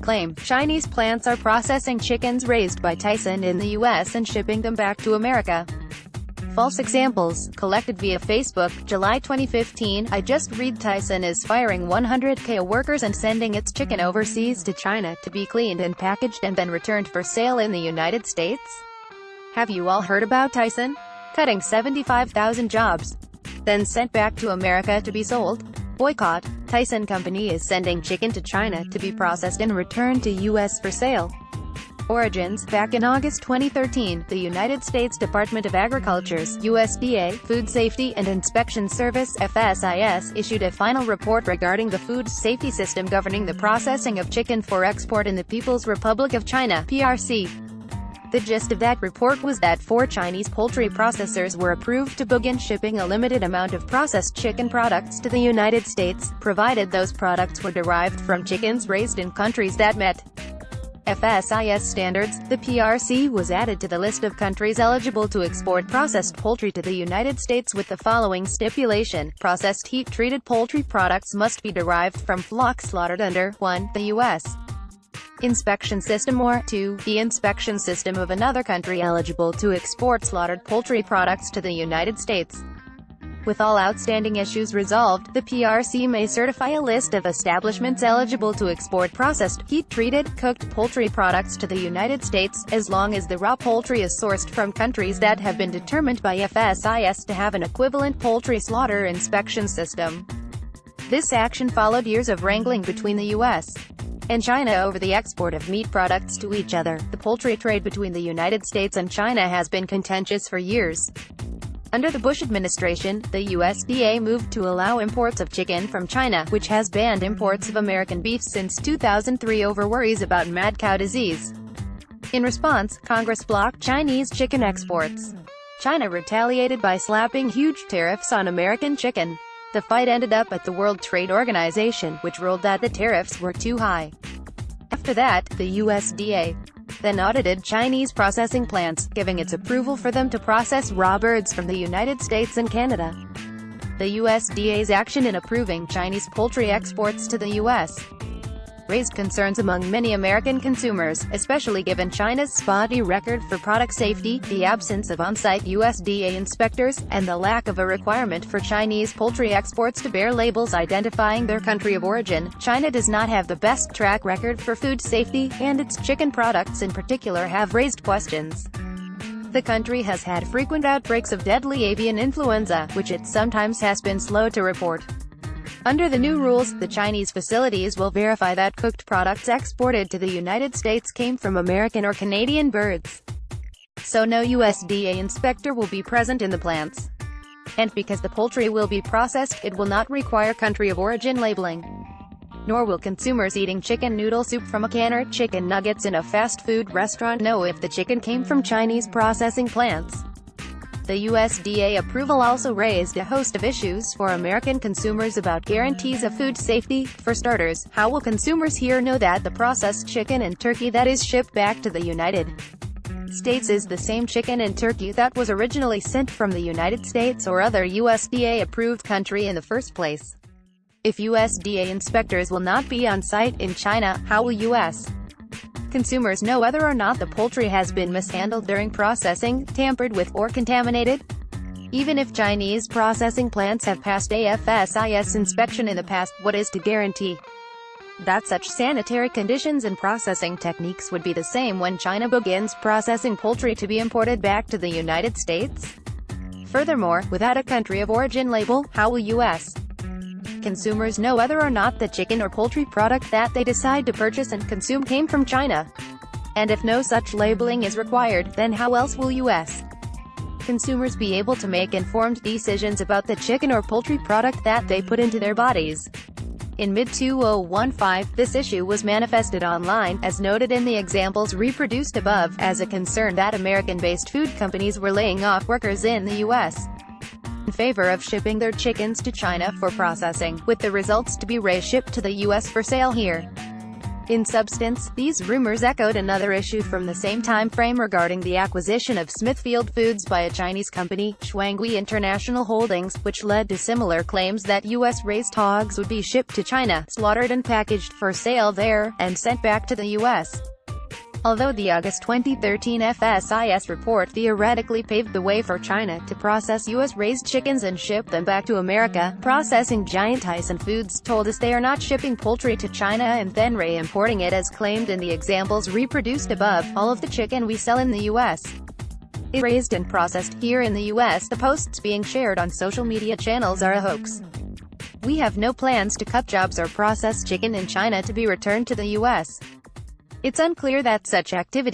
claim, Chinese plants are processing chickens raised by Tyson in the US and shipping them back to America. False examples, collected via Facebook, July 2015. I just read Tyson is firing 100K workers and sending its chicken overseas to China to be cleaned and packaged and then returned for sale in the United States. Have you all heard about Tyson? Cutting 75,000 jobs, then sent back to America to be sold? Boycott. Tyson Company is sending chicken to China to be processed and returned to US for sale. Origins. Back in August 2013, the United States Department of Agriculture's USDA, Food Safety and Inspection Service FSIS, issued a final report regarding the food safety system governing the processing of chicken for export in the People's Republic of China (PRC). The gist of that report was that 4 Chinese poultry processors were approved to begin shipping a limited amount of processed chicken products to the United States, provided those products were derived from chickens raised in countries that met FSIS standards. The PRC was added to the list of countries eligible to export processed poultry to the United States with the following stipulation: processed heat-treated poultry products must be derived from flock slaughtered under 1. the U.S. inspection system or 2. the inspection system of another country eligible to export slaughtered poultry products to the United States. With all outstanding issues resolved, the PRC may certify a list of establishments eligible to export processed, heat-treated, cooked poultry products to the United States, as long as the raw poultry is sourced from countries that have been determined by FSIS to have an equivalent poultry slaughter inspection system. This action followed years of wrangling between the U.S. and China over the export of meat products to each other. The poultry trade between the United States and China has been contentious for years. Under the Bush administration, the USDA moved to allow imports of chicken from China, which has banned imports of American beef since 2003 over worries about mad cow disease. In response, Congress blocked Chinese chicken exports. China retaliated by slapping huge tariffs on American chicken. The fight ended up at the World Trade Organization, which ruled that the tariffs were too high. After that, the USDA then audited Chinese processing plants, giving its approval for them to process raw birds from the United States and Canada. The USDA's action in approving Chinese poultry exports to the U.S. raised concerns among many American consumers, especially given China's spotty record for product safety, the absence of on-site USDA inspectors, and the lack of a requirement for Chinese poultry exports to bear labels identifying their country of origin. China does not have the best track record for food safety, and its chicken products in particular have raised questions. The country has had frequent outbreaks of deadly avian influenza, which it sometimes has been slow to report. Under the new rules, the Chinese facilities will verify that cooked products exported to the United States came from American or Canadian birds. So no USDA inspector will be present in the plants. And because the poultry will be processed, it will not require country of origin labeling. Nor will consumers eating chicken noodle soup from a can or chicken nuggets in a fast food restaurant know if the chicken came from Chinese processing plants. The USDA approval also raised a host of issues for American consumers about guarantees of food safety. For starters, how will consumers here know that the processed chicken and turkey that is shipped back to the United States is the same chicken and turkey that was originally sent from the United States or other USDA-approved country in the first place? If USDA inspectors will not be on site in China, how will U.S. consumers know whether or not the poultry has been mishandled during processing, tampered with, or contaminated? Even if Chinese processing plants have passed a FSIS inspection in the past, what is to guarantee that such sanitary conditions and processing techniques would be the same when China begins processing poultry to be imported back to the United States? Furthermore, without a country of origin label, how will U.S. consumers know whether or not the chicken or poultry product that they decide to purchase and consume came from China? And if no such labeling is required, then how else will U.S. consumers be able to make informed decisions about the chicken or poultry product that they put into their bodies? In mid-2015, this issue was manifested online, as noted in the examples reproduced above, as a concern that American-based food companies were laying off workers in the U.S. in favor of shipping their chickens to China for processing, with the results to be shipped to the U.S. for sale here. In substance, these rumors echoed another issue from the same time frame regarding the acquisition of Smithfield Foods by a Chinese company, Shuanghui International Holdings, which led to similar claims that U.S.-raised hogs would be shipped to China, slaughtered and packaged for sale there, and sent back to the U.S. Although the August 2013 FSIS report theoretically paved the way for China to process U.S.-raised chickens and ship them back to America, processing giant Tyson Foods told us they are not shipping poultry to China and then re-importing it as claimed in the examples reproduced above. All of the chicken we sell in the U.S. is raised and processed here in the U.S. The posts being shared on social media channels are a hoax. We have no plans to cut jobs or process chicken in China to be returned to the U.S. It's unclear that such activity